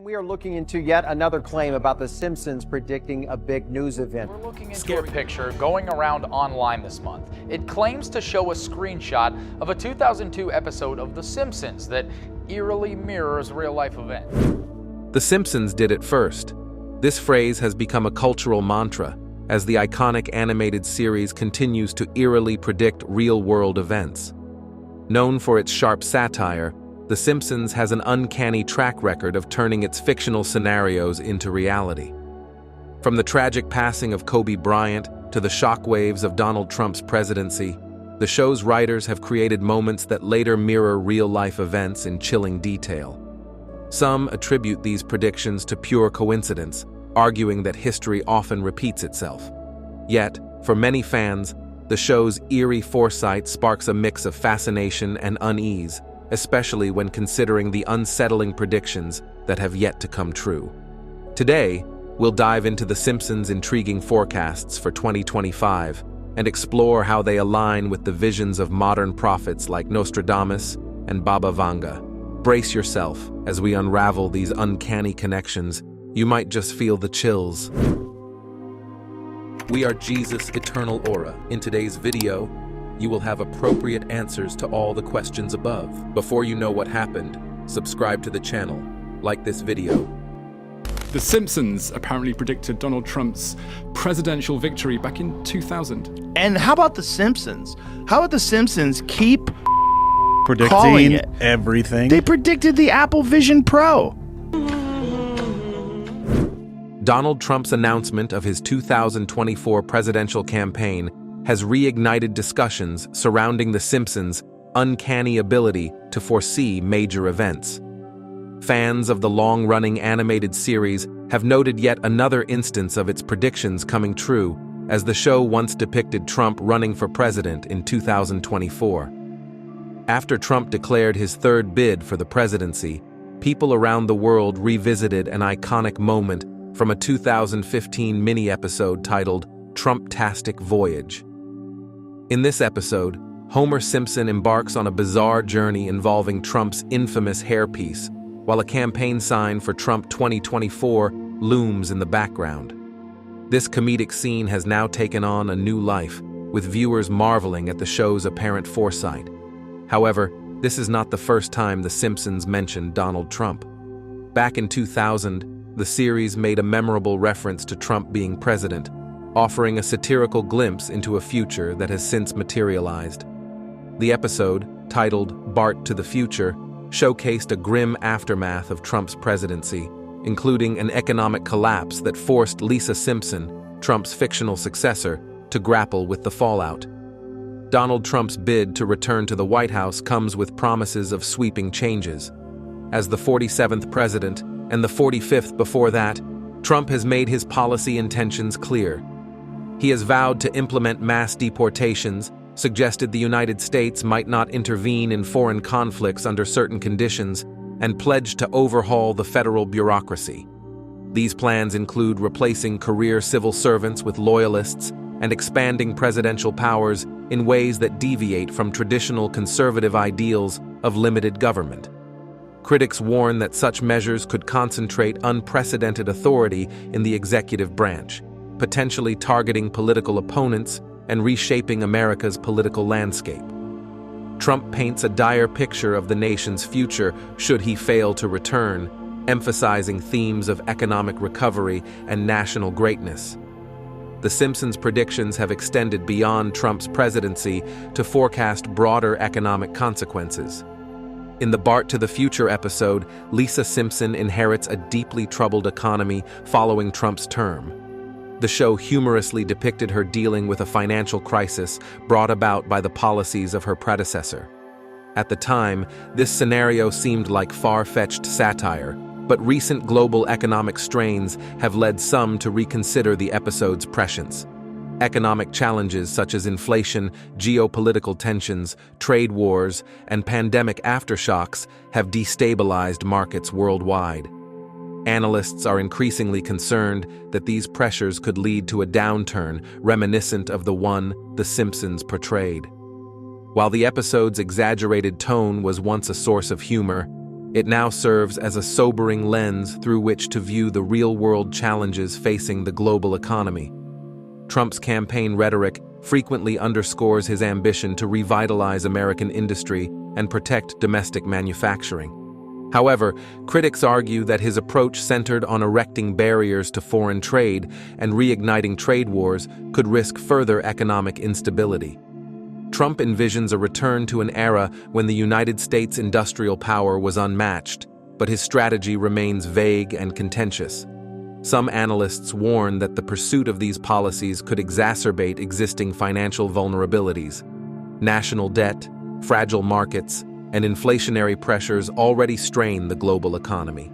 We are looking into yet another claim about The Simpsons predicting a big news event. We're looking into a picture going around online this month. It claims to show a screenshot of a 2002 episode of The Simpsons that eerily mirrors a real-life event. The Simpsons did it first. This phrase has become a cultural mantra as the iconic animated series continues to eerily predict real-world events. Known for its sharp satire, The Simpsons has an uncanny track record of turning its fictional scenarios into reality. From the tragic passing of Kobe Bryant to the shockwaves of Donald Trump's presidency, the show's writers have created moments that later mirror real-life events in chilling detail. Some attribute these predictions to pure coincidence, arguing that history often repeats itself. Yet, for many fans, the show's eerie foresight sparks a mix of fascination and unease, especially when considering the unsettling predictions that have yet to come true. Today, we'll dive into The Simpsons' intriguing forecasts for 2025 and explore how they align with the visions of modern prophets like Nostradamus and Baba Vanga. Brace yourself as we unravel these uncanny connections. You might just feel the chills. We are Jesus' eternal aura. In today's video, you will have appropriate answers to all the questions above. Before you know what happened, subscribe to the channel, like this video. The Simpsons apparently predicted Donald Trump's presidential victory back in 2000. And how about The Simpsons? How about The Simpsons keep calling predicting it? everything? They predicted the Apple Vision Pro. Donald Trump's announcement of his 2024 presidential campaign has reignited discussions surrounding The Simpsons' uncanny ability to foresee major events. Fans of the long-running animated series have noted yet another instance of its predictions coming true, as the show once depicted Trump running for president in 2024. After Trump declared his third bid for the presidency, people around the world revisited an iconic moment from a 2015 mini-episode titled Trump-tastic Voyage. In this episode, Homer Simpson embarks on a bizarre journey involving Trump's infamous hairpiece, while a campaign sign for Trump 2024 looms in the background. This comedic scene has now taken on a new life, with viewers marveling at the show's apparent foresight. However, this is not the first time The Simpsons mentioned Donald Trump. Back in 2000, the series made a memorable reference to Trump being president, offering a satirical glimpse into a future that has since materialized. The episode, titled Bart to the Future, showcased a grim aftermath of Trump's presidency, including an economic collapse that forced Lisa Simpson, Trump's fictional successor, to grapple with the fallout. Donald Trump's bid to return to the White House comes with promises of sweeping changes. As the 47th president, and the 45th before that, Trump has made his policy intentions clear. He has vowed to implement mass deportations, suggested the United States might not intervene in foreign conflicts under certain conditions, and pledged to overhaul the federal bureaucracy. These plans include replacing career civil servants with loyalists and expanding presidential powers in ways that deviate from traditional conservative ideals of limited government. Critics warn that such measures could concentrate unprecedented authority in the executive branch, potentially targeting political opponents and reshaping America's political landscape. Trump paints a dire picture of the nation's future should he fail to return, emphasizing themes of economic recovery and national greatness. The Simpsons' predictions have extended beyond Trump's presidency to forecast broader economic consequences. In the Bart to the Future episode, Lisa Simpson inherits a deeply troubled economy following Trump's term. The show humorously depicted her dealing with a financial crisis brought about by the policies of her predecessor. At the time, this scenario seemed like far-fetched satire, but recent global economic strains have led some to reconsider the episode's prescience. Economic challenges such as inflation, geopolitical tensions, trade wars, and pandemic aftershocks have destabilized markets worldwide. Analysts are increasingly concerned that these pressures could lead to a downturn reminiscent of the one The Simpsons portrayed. While the episode's exaggerated tone was once a source of humor, It now serves as a sobering lens through which to view the real-world challenges facing the global economy. Trump's campaign rhetoric frequently underscores his ambition to revitalize American industry and protect domestic manufacturing. However, critics argue that his approach centered on erecting barriers to foreign trade and reigniting trade wars could risk further economic instability. Trump envisions a return to an era when the United States' industrial power was unmatched, but his strategy remains vague and contentious. Some analysts warn that the pursuit of these policies could exacerbate existing financial vulnerabilities. National debt, fragile markets, and inflationary pressures already strain the global economy.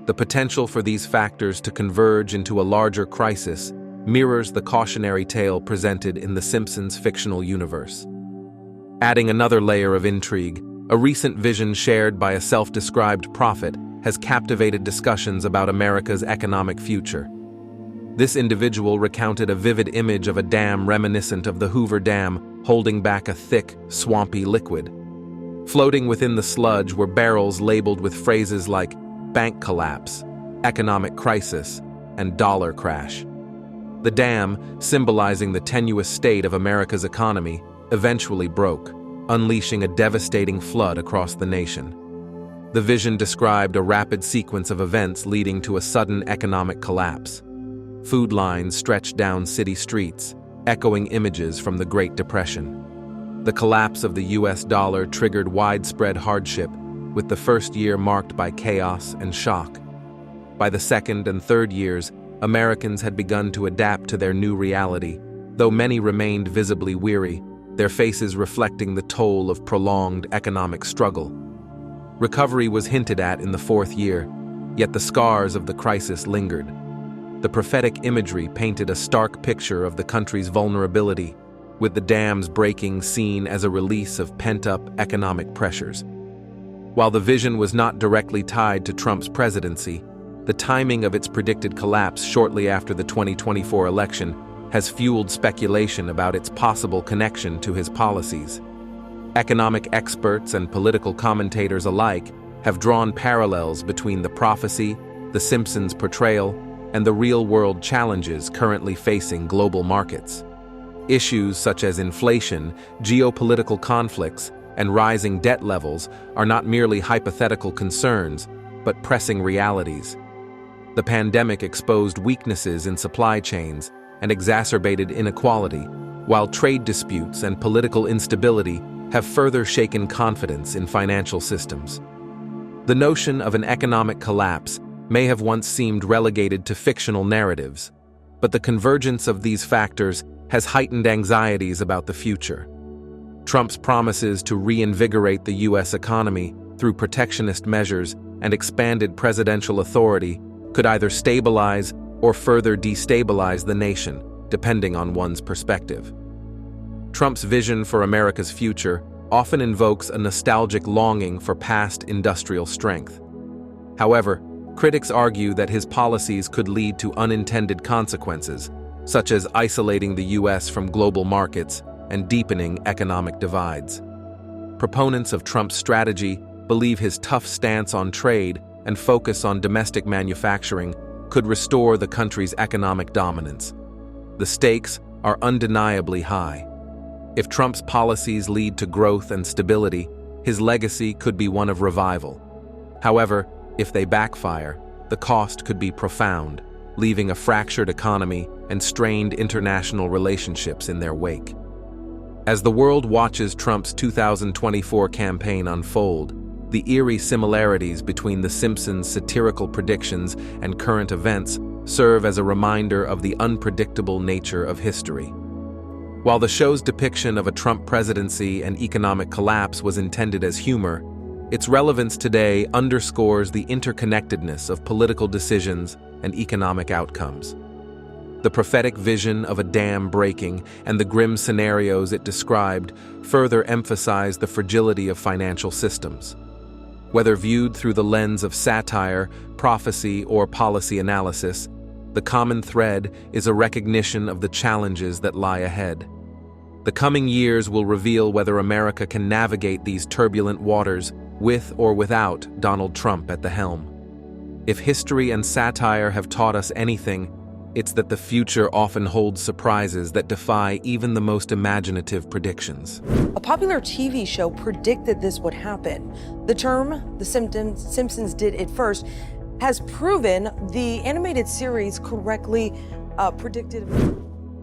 The potential for these factors to converge into a larger crisis mirrors the cautionary tale presented in the Simpsons fictional universe. Adding another layer of intrigue, a recent vision shared by a self-described prophet has captivated discussions about America's economic future. This individual recounted a vivid image of a dam reminiscent of the Hoover Dam holding back a thick, swampy liquid. Floating within the sludge were barrels labeled with phrases like bank collapse, economic crisis, and dollar crash. The dam, symbolizing the tenuous state of America's economy, eventually broke, unleashing a devastating flood across the nation. The vision described a rapid sequence of events leading to a sudden economic collapse. Food lines stretched down city streets, echoing images from the Great Depression. The collapse of the US dollar triggered widespread hardship, with the first year marked by chaos and shock. By the second and third years, Americans had begun to adapt to their new reality, though many remained visibly weary, their faces reflecting the toll of prolonged economic struggle. Recovery was hinted at in the fourth year, yet the scars of the crisis lingered. The prophetic imagery painted a stark picture of the country's vulnerability, with the dams breaking seen as a release of pent-up economic pressures. While the vision was not directly tied to Trump's presidency, the timing of its predicted collapse shortly after the 2024 election has fueled speculation about its possible connection to his policies. Economic experts and political commentators alike have drawn parallels between the prophecy, the Simpsons portrayal, and the real-world challenges currently facing global markets. Issues such as inflation, geopolitical conflicts, and rising debt levels are not merely hypothetical concerns, but pressing realities. The pandemic exposed weaknesses in supply chains and exacerbated inequality, while trade disputes and political instability have further shaken confidence in financial systems. The notion of an economic collapse may have once seemed relegated to fictional narratives, but the convergence of these factors has heightened anxieties about the future. Trump's promises to reinvigorate the U.S. economy through protectionist measures and expanded presidential authority could either stabilize or further destabilize the nation, depending on one's perspective. Trump's vision for America's future often invokes a nostalgic longing for past industrial strength. However, critics argue that his policies could lead to unintended consequences, such as isolating the U.S. from global markets and deepening economic divides. Proponents of Trump's strategy believe his tough stance on trade and focus on domestic manufacturing could restore the country's economic dominance. The stakes are undeniably high. If Trump's policies lead to growth and stability, his legacy could be one of revival. However, if they backfire, the cost could be profound, leaving a fractured economy and strained international relationships in their wake. As the world watches Trump's 2024 campaign unfold, the eerie similarities between The Simpsons' satirical predictions and current events serve as a reminder of the unpredictable nature of history. While the show's depiction of a Trump presidency and economic collapse was intended as humor, its relevance today underscores the interconnectedness of political decisions and economic outcomes. The prophetic vision of a dam breaking and the grim scenarios it described further emphasize the fragility of financial systems. Whether viewed through the lens of satire, prophecy, or policy analysis, the common thread is a recognition of the challenges that lie ahead. The coming years will reveal whether America can navigate these turbulent waters with or without Donald Trump at the helm. If history and satire have taught us anything, it's that the future often holds surprises that defy even the most imaginative predictions. A popular TV show predicted this would happen. The term, The Simpsons did it first, has proven the animated series correctly predicted.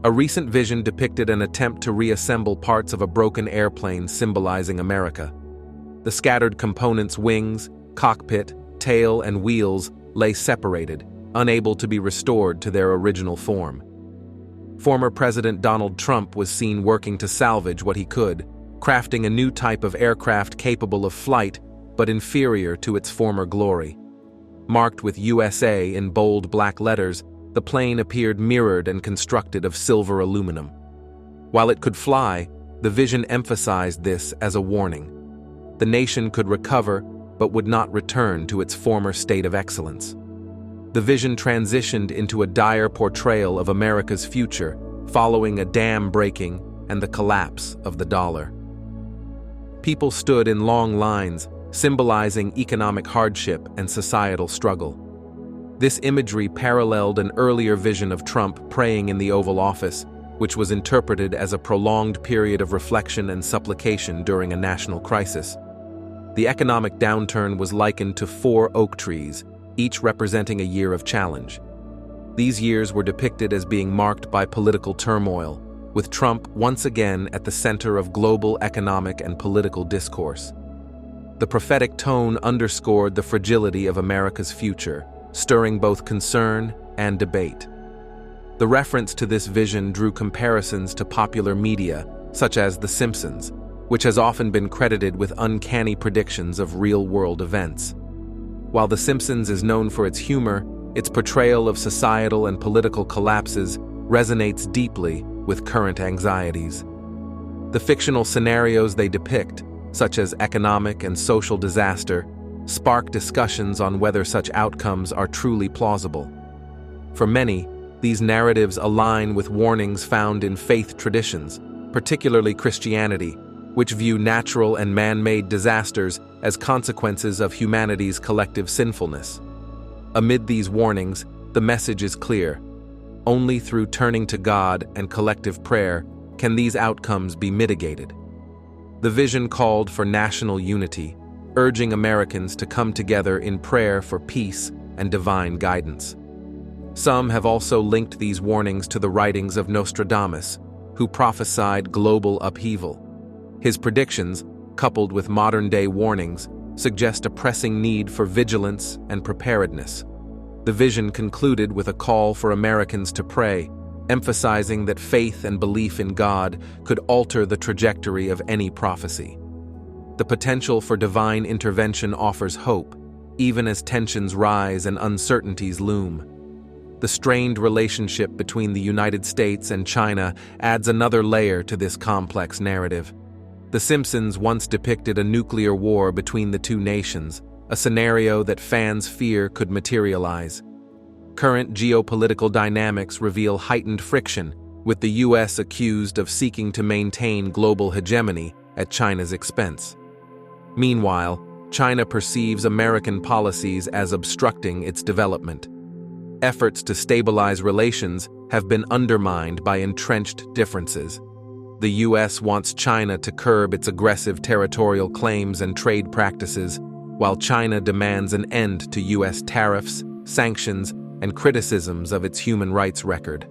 A recent vision depicted an attempt to reassemble parts of a broken airplane symbolizing America. The scattered components' wings, cockpit, tail, and wheels lay separated, unable to be restored to their original form. Former President Donald Trump was seen working to salvage what he could, crafting a new type of aircraft capable of flight but inferior to its former glory. Marked with USA in bold black letters, the plane appeared mirrored and constructed of silver aluminum. While it could fly, the vision emphasized this as a warning. The nation could recover, but would not return to its former state of excellence. The vision transitioned into a dire portrayal of America's future, following a dam breaking and the collapse of the dollar. People stood in long lines, symbolizing economic hardship and societal struggle. This imagery paralleled an earlier vision of Trump praying in the Oval Office, which was interpreted as a prolonged period of reflection and supplication during a national crisis. The economic downturn was likened to 4 oak trees, each representing a year of challenge. These years were depicted as being marked by political turmoil, with Trump once again at the center of global economic and political discourse. The prophetic tone underscored the fragility of America's future, stirring both concern and debate. The reference to this vision drew comparisons to popular media, such as The Simpsons, which has often been credited with uncanny predictions of real-world events. While The Simpsons is known for its humor, its portrayal of societal and political collapses resonates deeply with current anxieties. The fictional scenarios they depict, such as economic and social disaster, spark discussions on whether such outcomes are truly plausible. For many, these narratives align with warnings found in faith traditions, particularly Christianity, which view natural and man-made disasters as consequences of humanity's collective sinfulness. Amid these warnings, the message is clear. Only through turning to God and collective prayer can these outcomes be mitigated. The vision called for national unity, urging Americans to come together in prayer for peace and divine guidance. Some have also linked these warnings to the writings of Nostradamus, who prophesied global upheaval. His predictions, coupled with modern-day warnings, suggest a pressing need for vigilance and preparedness. The vision concluded with a call for Americans to pray, emphasizing that faith and belief in God could alter the trajectory of any prophecy. The potential for divine intervention offers hope, even as tensions rise and uncertainties loom. The strained relationship between the United States and China adds another layer to this complex narrative. The Simpsons once depicted a nuclear war between the two nations, a scenario that fans fear could materialize. Current geopolitical dynamics reveal heightened friction, with the U.S. accused of seeking to maintain global hegemony at China's expense. Meanwhile, China perceives American policies as obstructing its development. Efforts to stabilize relations have been undermined by entrenched differences. The U.S. wants China to curb its aggressive territorial claims and trade practices, while China demands an end to U.S. tariffs, sanctions, and criticisms of its human rights record.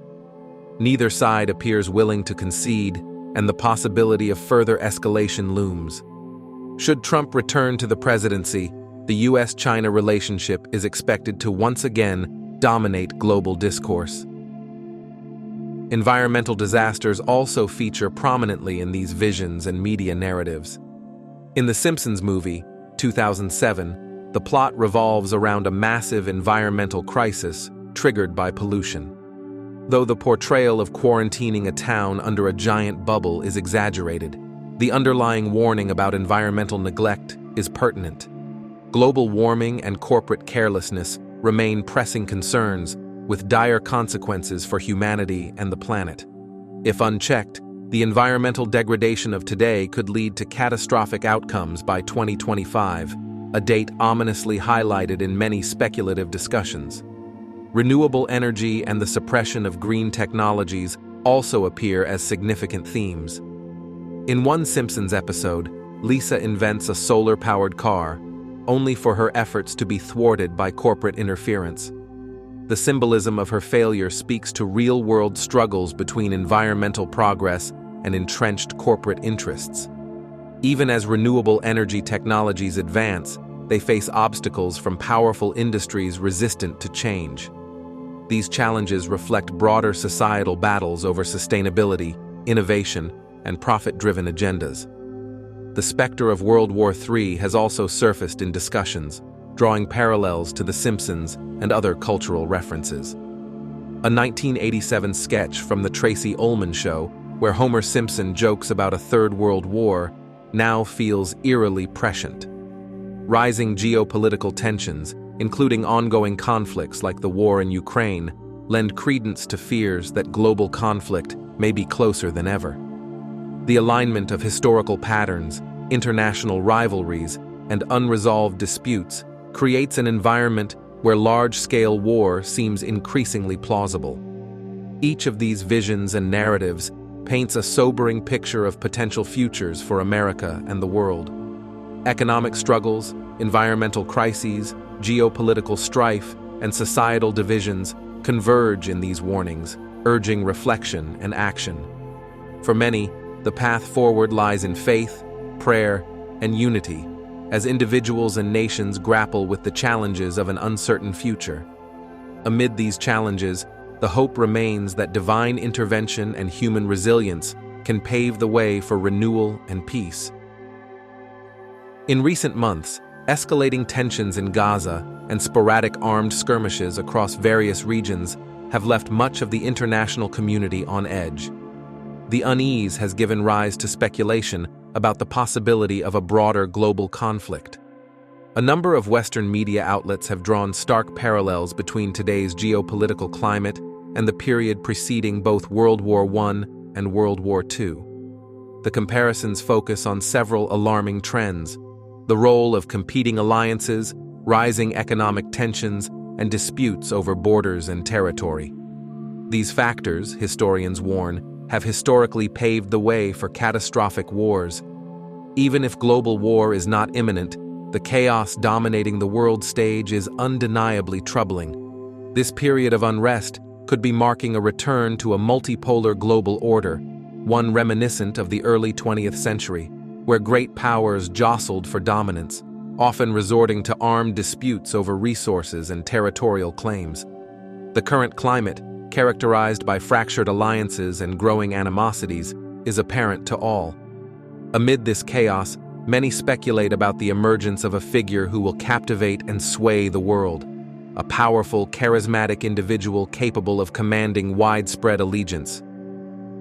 Neither side appears willing to concede, and the possibility of further escalation looms. Should Trump return to the presidency, the U.S.-China relationship is expected to once again dominate global discourse. Environmental disasters also feature prominently in these visions and media narratives. In the Simpsons movie, 2007, the plot revolves around a massive environmental crisis triggered by pollution. Though the portrayal of quarantining a town under a giant bubble is exaggerated, the underlying warning about environmental neglect is pertinent. Global warming and corporate carelessness remain pressing concerns, with dire consequences for humanity and the planet. If unchecked, the environmental degradation of today could lead to catastrophic outcomes by 2025, a date ominously highlighted in many speculative discussions. Renewable energy and the suppression of green technologies also appear as significant themes. In one Simpsons episode, Lisa invents a solar-powered car, only for her efforts to be thwarted by corporate interference. The symbolism of her failure speaks to real-world struggles between environmental progress and entrenched corporate interests. Even as renewable energy technologies advance, they face obstacles from powerful industries resistant to change. These challenges reflect broader societal battles over sustainability, innovation, and profit-driven agendas. The specter of World War III has also surfaced in discussions, drawing parallels to The Simpsons and other cultural references. A 1987 sketch from The Tracy Ullman Show, where Homer Simpson jokes about a Third World War, now feels eerily prescient. Rising geopolitical tensions, including ongoing conflicts like the war in Ukraine, lend credence to fears that global conflict may be closer than ever. The alignment of historical patterns, international rivalries, and unresolved disputes creates an environment where large-scale war seems increasingly plausible. Each of these visions and narratives paints a sobering picture of potential futures for America and the world. Economic struggles, environmental crises, geopolitical strife, and societal divisions converge in these warnings, urging reflection and action. For many, the path forward lies in faith, prayer, and unity, as individuals and nations grapple with the challenges of an uncertain future. Amid these challenges, the hope remains that divine intervention and human resilience can pave the way for renewal and peace. In recent months, escalating tensions in Gaza and sporadic armed skirmishes across various regions have left much of the international community on edge. The unease has given rise to speculation about the possibility of a broader global conflict. A number of Western media outlets have drawn stark parallels between today's geopolitical climate and the period preceding both World War I and World War II. The comparisons focus on several alarming trends: the role of competing alliances, rising economic tensions, and disputes over borders and territory. These factors, historians warn, have historically paved the way for catastrophic wars. Even if global war is not imminent, the chaos dominating the world stage is undeniably troubling. This period of unrest could be marking a return to a multipolar global order, one reminiscent of the early 20th century, where great powers jostled for dominance, often resorting to armed disputes over resources and territorial claims. The current climate, characterized by fractured alliances and growing animosities, is apparent to all. Amid this chaos, many speculate about the emergence of a figure who will captivate and sway the world, a powerful, charismatic individual capable of commanding widespread allegiance.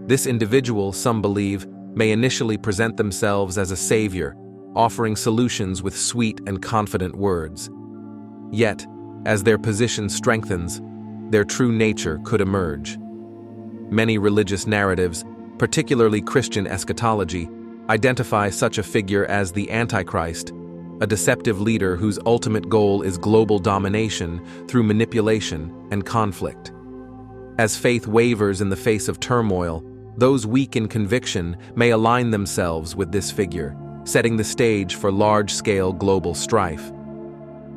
This individual, some believe, may initially present themselves as a savior, offering solutions with sweet and confident words. Yet, as their position strengthens, their true nature could emerge. Many religious narratives, particularly Christian eschatology, identify such a figure as the Antichrist, a deceptive leader whose ultimate goal is global domination through manipulation and conflict. As faith wavers in the face of turmoil, those weak in conviction may align themselves with this figure, setting the stage for large-scale global strife.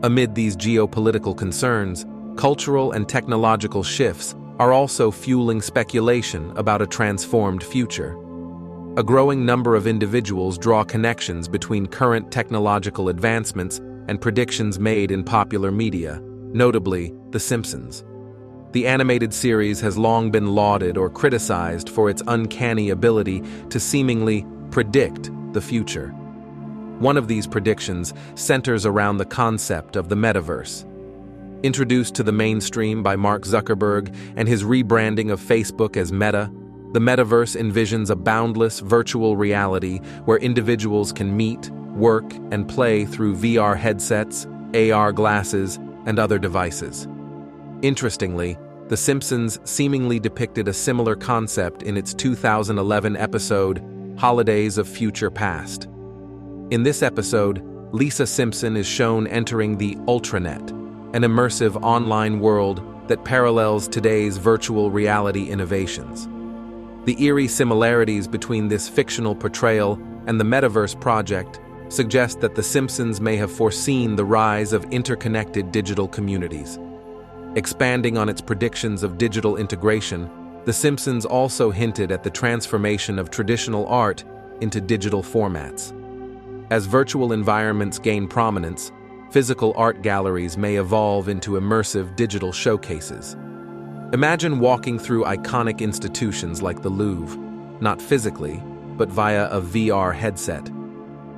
Amid these geopolitical concerns, cultural and technological shifts are also fueling speculation about a transformed future. A growing number of individuals draw connections between current technological advancements and predictions made in popular media, notably The Simpsons. The animated series has long been lauded or criticized for its uncanny ability to seemingly predict the future. One of these predictions centers around the concept of the metaverse. Introduced to the mainstream by Mark Zuckerberg and his rebranding of Facebook as Meta, the metaverse envisions a boundless virtual reality where individuals can meet, work, and play through VR headsets, AR glasses, and other devices. Interestingly, The Simpsons seemingly depicted a similar concept in its 2011 episode, Holidays of Future Past. In this episode, Lisa Simpson is shown entering the Ultranet, an immersive online world that parallels today's virtual reality innovations. The eerie similarities between this fictional portrayal and the Metaverse project suggest that The Simpsons may have foreseen the rise of interconnected digital communities. Expanding on its predictions of digital integration, The Simpsons also hinted at the transformation of traditional art into digital formats. As virtual environments gain prominence, physical art galleries may evolve into immersive digital showcases. Imagine walking through iconic institutions like the Louvre, not physically, but via a VR headset.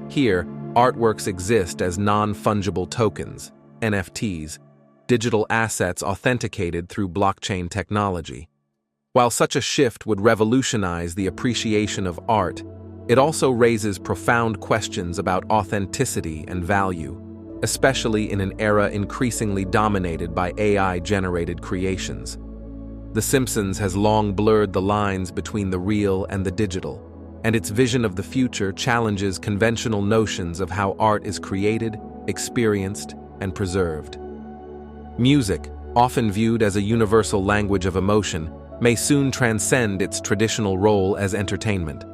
Here, artworks exist as non-fungible tokens, NFTs, digital assets authenticated through blockchain technology. While such a shift would revolutionize the appreciation of art, it also raises profound questions about authenticity and value, especially in an era increasingly dominated by AI-generated creations. The Simpsons has long blurred the lines between the real and the digital, and its vision of the future challenges conventional notions of how art is created, experienced, and preserved. Music, often viewed as a universal language of emotion, may soon transcend its traditional role as entertainment.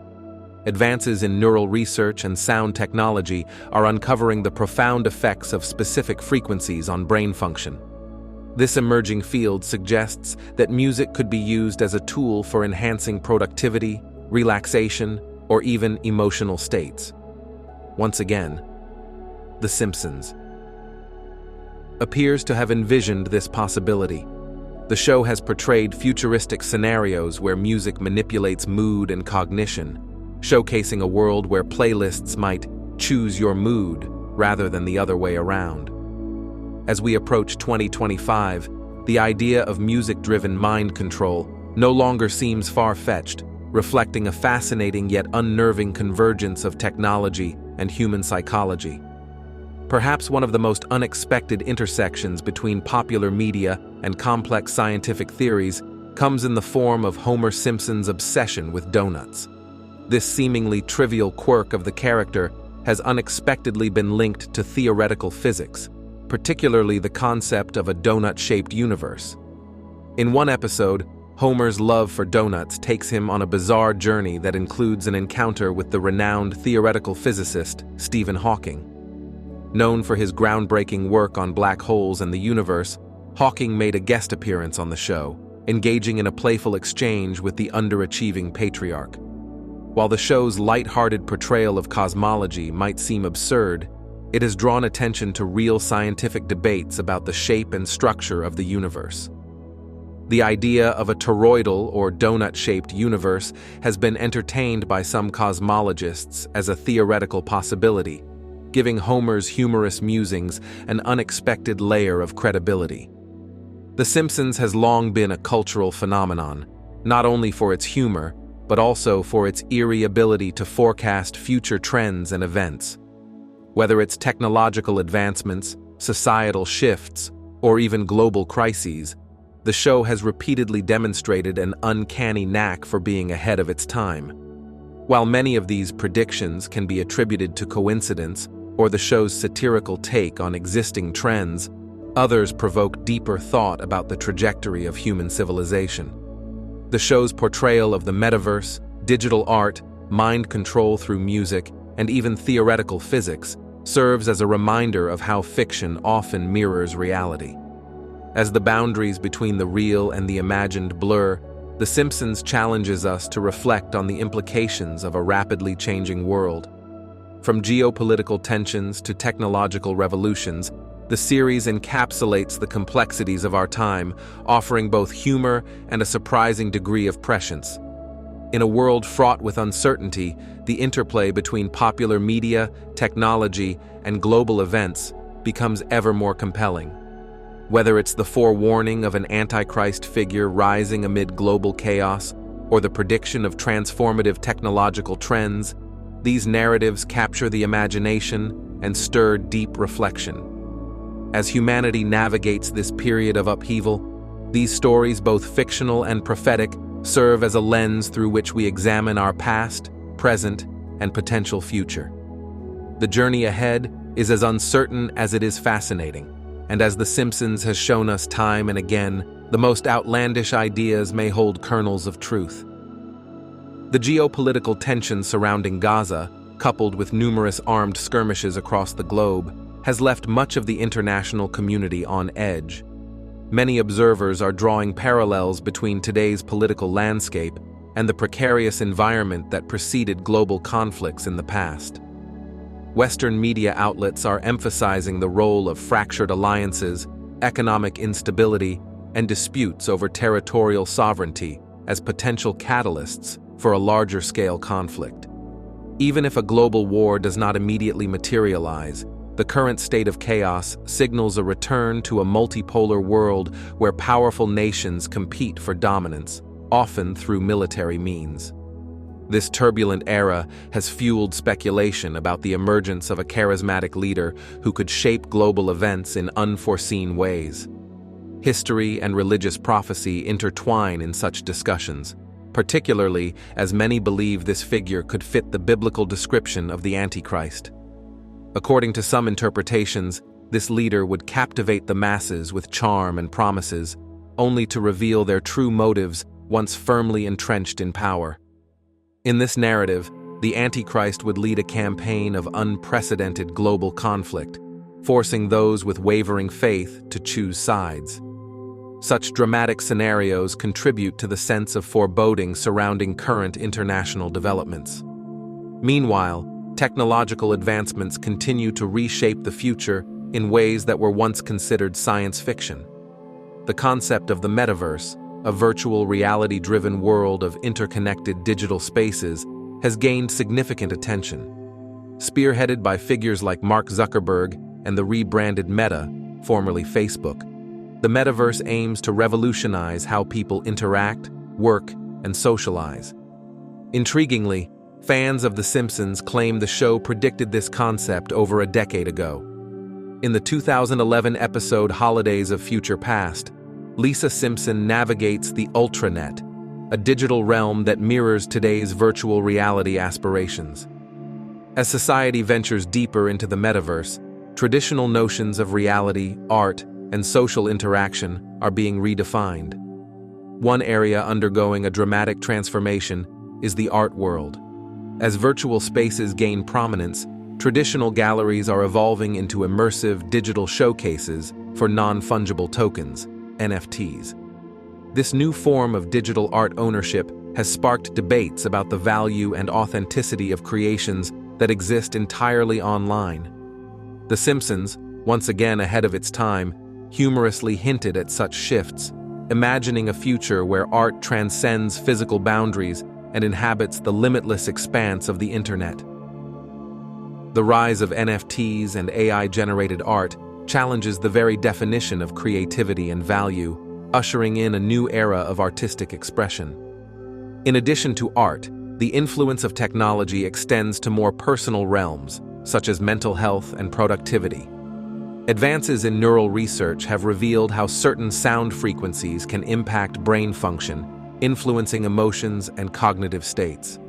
Advances in neural research and sound technology are uncovering the profound effects of specific frequencies on brain function. This emerging field suggests that music could be used as a tool for enhancing productivity, relaxation, or even emotional states. Once again, The Simpsons appears to have envisioned this possibility. The show has portrayed futuristic scenarios where music manipulates mood and cognition, showcasing a world where playlists might choose your mood rather than the other way around. As we approach 2025, the idea of music-driven mind control no longer seems far-fetched, reflecting a fascinating yet unnerving convergence of technology and human psychology. Perhaps one of the most unexpected intersections between popular media and complex scientific theories comes in the form of Homer Simpson's obsession with donuts. This seemingly trivial quirk of the character has unexpectedly been linked to theoretical physics, particularly the concept of a donut-shaped universe. In one episode, Homer's love for donuts takes him on a bizarre journey that includes an encounter with the renowned theoretical physicist Stephen Hawking. Known for his groundbreaking work on black holes and the universe, Hawking made a guest appearance on the show, engaging in a playful exchange with the underachieving patriarch. While the show's light-hearted portrayal of cosmology might seem absurd, it has drawn attention to real scientific debates about the shape and structure of the universe. The idea of a toroidal or donut-shaped universe has been entertained by some cosmologists as a theoretical possibility, giving Homer's humorous musings an unexpected layer of credibility. The Simpsons has long been a cultural phenomenon, not only for its humor, but also for its eerie ability to forecast future trends and events. Whether it's technological advancements, societal shifts, or even global crises, the show has repeatedly demonstrated an uncanny knack for being ahead of its time. While many of these predictions can be attributed to coincidence or the show's satirical take on existing trends, others provoke deeper thought about the trajectory of human civilization. The show's portrayal of the metaverse, digital art, mind control through music, and even theoretical physics serves as a reminder of how fiction often mirrors reality. As the boundaries between the real and the imagined blur, The Simpsons challenges us to reflect on the implications of a rapidly changing world. From geopolitical tensions to technological revolutions, the series encapsulates the complexities of our time, offering both humor and a surprising degree of prescience. In a world fraught with uncertainty, the interplay between popular media, technology, and global events becomes ever more compelling. Whether it's the forewarning of an antichrist figure rising amid global chaos, or the prediction of transformative technological trends, these narratives capture the imagination and stir deep reflection. As humanity navigates this period of upheaval, These stories, both fictional and prophetic, serve as a lens through which we examine our past, present, and potential future. The journey ahead is as uncertain as it is fascinating, and as The Simpsons has shown us time and again, the most outlandish ideas may hold kernels of truth. The geopolitical tension surrounding Gaza, coupled with numerous armed skirmishes across the globe, has left much of the international community on edge. Many observers are drawing parallels between today's political landscape and the precarious environment that preceded global conflicts in the past. Western media outlets are emphasizing the role of fractured alliances, economic instability, and disputes over territorial sovereignty as potential catalysts for a larger-scale conflict. Even if a global war does not immediately materialize, the current state of chaos signals a return to a multipolar world where powerful nations compete for dominance, often through military means. This turbulent era has fueled speculation about the emergence of a charismatic leader who could shape global events in unforeseen ways. History and religious prophecy intertwine in such discussions, particularly as many believe this figure could fit the biblical description of the Antichrist. According to some interpretations, this leader would captivate the masses with charm and promises, only to reveal their true motives once firmly entrenched in power. In this narrative, the Antichrist would lead a campaign of unprecedented global conflict, forcing those with wavering faith to choose sides. Such dramatic scenarios contribute to the sense of foreboding surrounding current international developments. Meanwhile, technological advancements continue to reshape the future in ways that were once considered science fiction. The concept of the metaverse, a virtual reality-driven world of interconnected digital spaces, has gained significant attention. Spearheaded by figures like Mark Zuckerberg and the rebranded Meta, formerly Facebook, the metaverse aims to revolutionize how people interact, work, and socialize. Intriguingly, fans of The Simpsons claim the show predicted this concept over a decade ago. In the 2011 episode Holidays of Future Past, Lisa Simpson navigates the Ultranet, a digital realm that mirrors today's virtual reality aspirations. As society ventures deeper into the metaverse, traditional notions of reality, art, and social interaction are being redefined. One area undergoing a dramatic transformation is the art world. As virtual spaces gain prominence, traditional galleries are evolving into immersive digital showcases for non-fungible tokens, NFTs. This new form of digital art ownership has sparked debates about the value and authenticity of creations that exist entirely online. The Simpsons, once again ahead of its time, humorously hinted at such shifts, imagining a future where art transcends physical boundaries and inhabits the limitless expanse of the internet. The rise of NFTs and AI-generated art challenges the very definition of creativity and value, ushering in a new era of artistic expression. In addition to art, the influence of technology extends to more personal realms, such as mental health and productivity. Advances in neural research have revealed how certain sound frequencies can impact brain function, influencing emotions and cognitive states.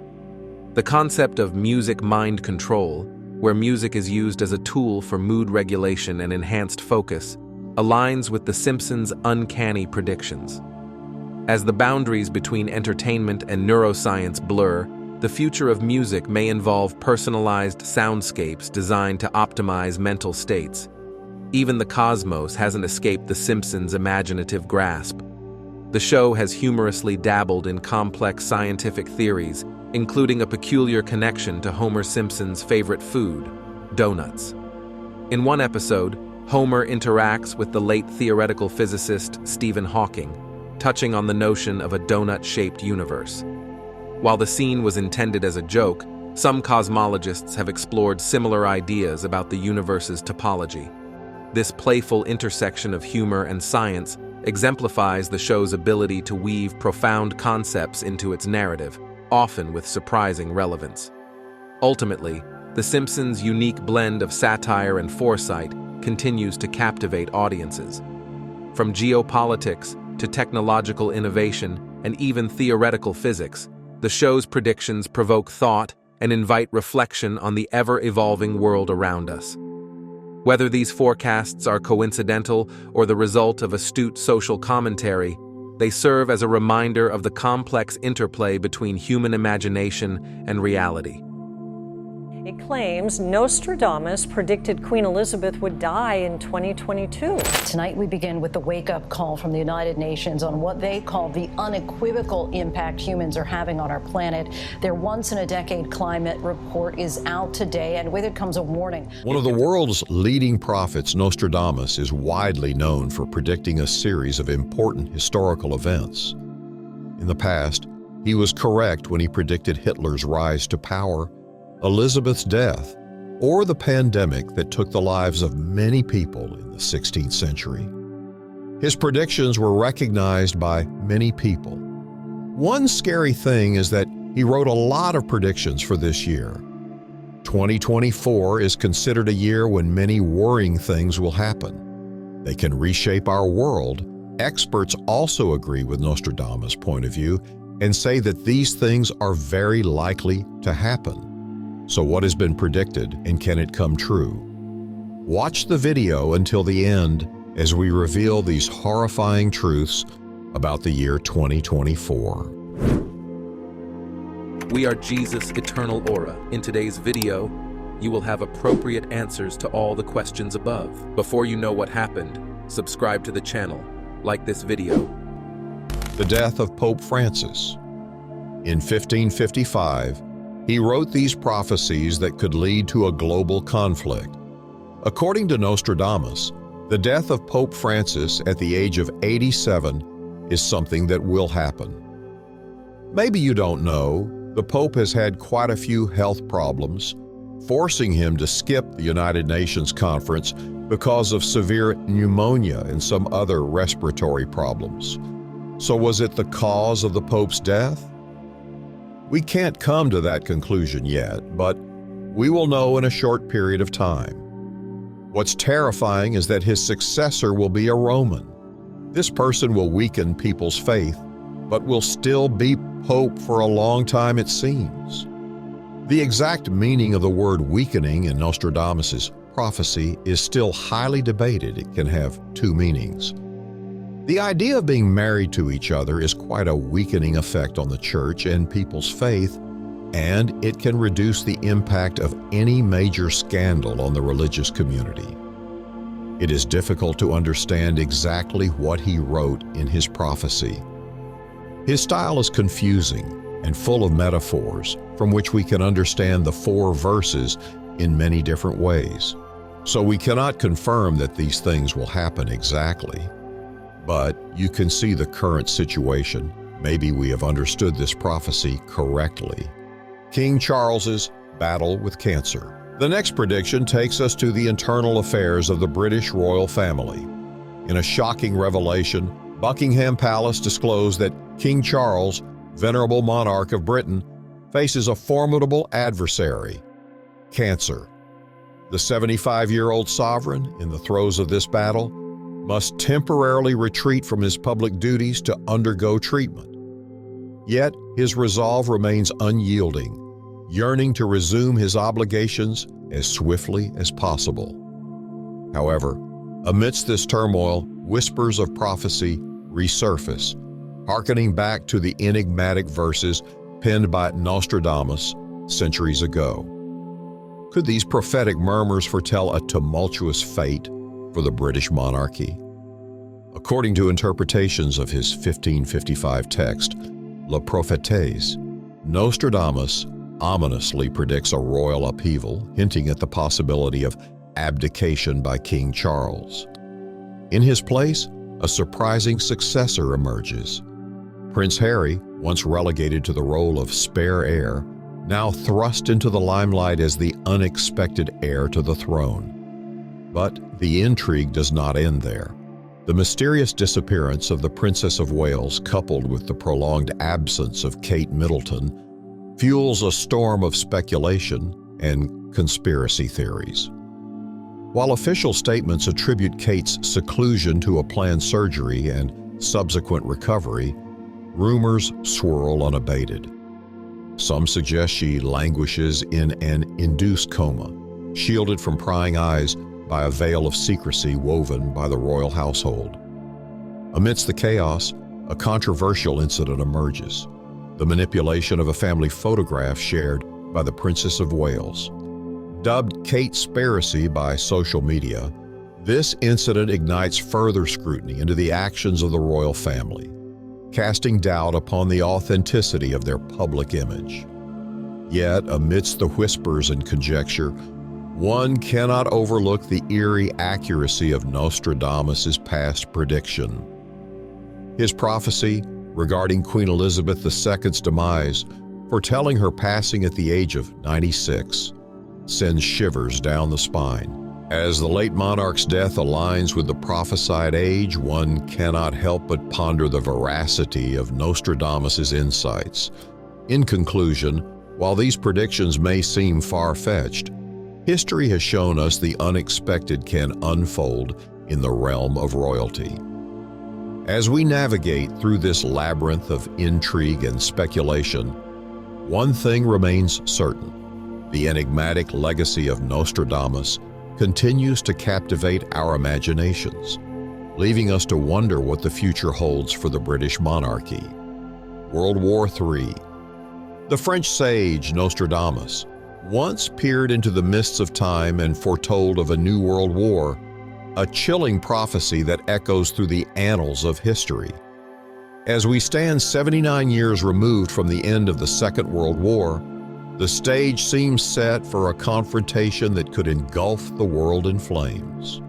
The concept of music mind control, where music is used as a tool for mood regulation and enhanced focus, aligns with The Simpsons' uncanny predictions. As the boundaries between entertainment and neuroscience blur, the future of music may involve personalized soundscapes designed to optimize mental states. Even the cosmos hasn't escaped The Simpsons' imaginative grasp. The show has humorously dabbled in complex scientific theories, including a peculiar connection to Homer Simpson's favorite food, donuts. In one episode, Homer interacts with the late theoretical physicist Stephen Hawking, touching on the notion of a donut-shaped universe. While the scene was intended as a joke, some cosmologists have explored similar ideas about the universe's topology. This playful intersection of humor and science exemplifies the show's ability to weave profound concepts into its narrative, often with surprising relevance. Ultimately, The Simpsons' unique blend of satire and foresight continues to captivate audiences. From geopolitics to technological innovation and even theoretical physics, the show's predictions provoke thought and invite reflection on the ever-evolving world around us. Whether these forecasts are coincidental or the result of astute social commentary, they serve as a reminder of the complex interplay between human imagination and reality. It claims Nostradamus predicted Queen Elizabeth would die in 2022. Tonight we begin with the wake-up call from the United Nations on what they call the unequivocal impact humans are having on our planet. Their once-in-a-decade climate report is out today, and with it comes a warning. One of the world's leading prophets, Nostradamus, is widely known for predicting a series of important historical events. In the past, he was correct when he predicted Hitler's rise to power, Elizabeth's death, or the pandemic that took the lives of many people in the 16th century. His predictions were recognized by many people. One scary thing is that he wrote a lot of predictions for this year. 2024 is considered a year when many worrying things will happen. They can reshape our world. Experts also agree with Nostradamus' point of view and say that these things are very likely to happen. So what has been predicted, and can it come true? Watch the video until the end as we reveal these horrifying truths about the year 2024. We are Jesus' eternal aura. In today's video, you will have appropriate answers to all the questions above. Before you know what happened, subscribe to the channel, like this video. The death of Pope Francis. In 1555, he wrote these prophecies that could lead to a global conflict. According to Nostradamus, the death of Pope Francis at the age of 87 is something that will happen. Maybe you don't know, the Pope has had quite a few health problems, forcing him to skip the United Nations conference because of severe pneumonia and some other respiratory problems. So was it the cause of the Pope's death? We can't come to that conclusion yet, but we will know in a short period of time. What's terrifying is that his successor will be a Roman. This person will weaken people's faith, but will still be Pope for a long time, it seems. The exact meaning of the word weakening in Nostradamus' prophecy is still highly debated. It can have two meanings. The idea of being married to each other is quite a weakening effect on the church and people's faith, and it can reduce the impact of any major scandal on the religious community. It is difficult to understand exactly what he wrote in his prophecy. His style is confusing and full of metaphors from which we can understand the 4 verses in many different ways. So we cannot confirm that these things will happen exactly. But you can see the current situation. Maybe we have understood this prophecy correctly. King Charles's battle with cancer. The next prediction takes us to the internal affairs of the British royal family. In a shocking revelation, Buckingham Palace disclosed that King Charles, venerable monarch of Britain, faces a formidable adversary, cancer. The 75-year-old sovereign, in the throes of this battle, must temporarily retreat from his public duties to undergo treatment. Yet his resolve remains unyielding, yearning to resume his obligations as swiftly as possible. However, amidst this turmoil, whispers of prophecy resurface, hearkening back to the enigmatic verses penned by Nostradamus centuries ago. Could these prophetic murmurs foretell a tumultuous fate for the British monarchy? According to interpretations of his 1555 text, La Prophétesse, Nostradamus ominously predicts a royal upheaval, hinting at the possibility of abdication by King Charles. In his place, a surprising successor emerges. Prince Harry, once relegated to the role of spare heir, now thrust into the limelight as the unexpected heir to the throne. But the intrigue does not end there. The mysterious disappearance of the Princess of Wales, coupled with the prolonged absence of Kate Middleton, fuels a storm of speculation and conspiracy theories. While official statements attribute Kate's seclusion to a planned surgery and subsequent recovery, rumors swirl unabated. Some suggest she languishes in an induced coma, shielded from prying eyes by a veil of secrecy woven by the royal household. Amidst the chaos, a controversial incident emerges: the manipulation of a family photograph shared by the Princess of Wales. Dubbed Kate Spiracy by social media, this incident ignites further scrutiny into the actions of the royal family, casting doubt upon the authenticity of their public image. Yet, amidst the whispers and conjecture, one cannot overlook the eerie accuracy of Nostradamus' past prediction. His prophecy regarding Queen Elizabeth II's demise, foretelling her passing at the age of 96, sends shivers down the spine. As the late monarch's death aligns with the prophesied age, one cannot help but ponder the veracity of Nostradamus' insights. In conclusion, while these predictions may seem far-fetched, history has shown us the unexpected can unfold in the realm of royalty. As we navigate through this labyrinth of intrigue and speculation, one thing remains certain: the enigmatic legacy of Nostradamus continues to captivate our imaginations, leaving us to wonder what the future holds for the British monarchy. World War III. The French sage Nostradamus once peered into the mists of time and foretold of a new world war, a chilling prophecy that echoes through the annals of history. As we stand 79 years removed from the end of the Second World War, the stage seems set for a confrontation that could engulf the world in flames.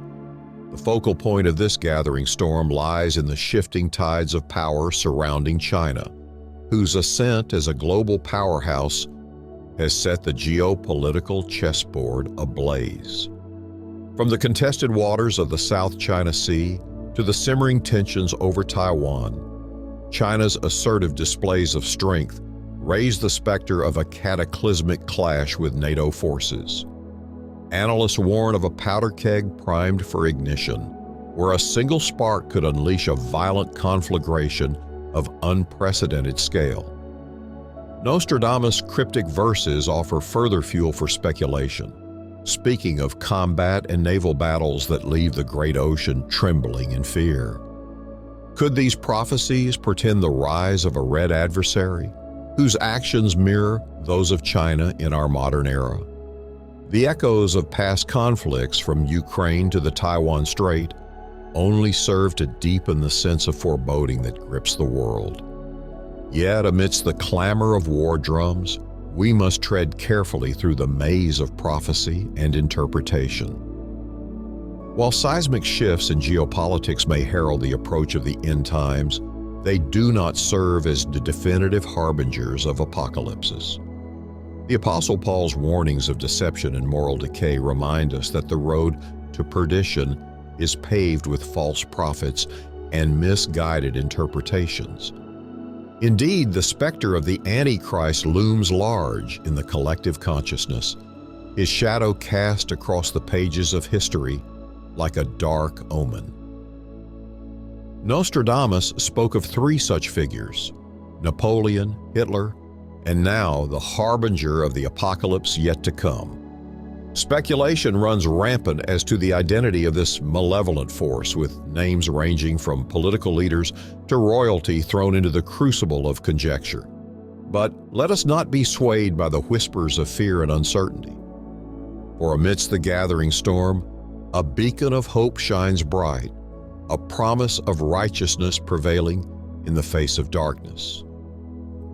The focal point of this gathering storm lies in the shifting tides of power surrounding China, whose ascent as a global powerhouse has set the geopolitical chessboard ablaze. From the contested waters of the South China Sea to the simmering tensions over Taiwan, China's assertive displays of strength raise the specter of a cataclysmic clash with NATO forces. Analysts warn of a powder keg primed for ignition, where a single spark could unleash a violent conflagration of unprecedented scale. Nostradamus' cryptic verses offer further fuel for speculation, speaking of combat and naval battles that leave the great ocean trembling in fear. Could these prophecies portend the rise of a red adversary, whose actions mirror those of China in our modern era? The echoes of past conflicts, from Ukraine to the Taiwan Strait, only serve to deepen the sense of foreboding that grips the world. Yet, amidst the clamor of war drums, we must tread carefully through the maze of prophecy and interpretation. While seismic shifts in geopolitics may herald the approach of the end times, they do not serve as the definitive harbingers of apocalypses. The Apostle Paul's warnings of deception and moral decay remind us that the road to perdition is paved with false prophets and misguided interpretations. Indeed, the specter of the Antichrist looms large in the collective consciousness, his shadow cast across the pages of history like a dark omen. Nostradamus spoke of three such figures: Napoleon, Hitler, and now the harbinger of the apocalypse yet to come. Speculation runs rampant as to the identity of this malevolent force, with names ranging from political leaders to royalty thrown into the crucible of conjecture. But let us not be swayed by the whispers of fear and uncertainty. For amidst the gathering storm, a beacon of hope shines bright, a promise of righteousness prevailing in the face of darkness.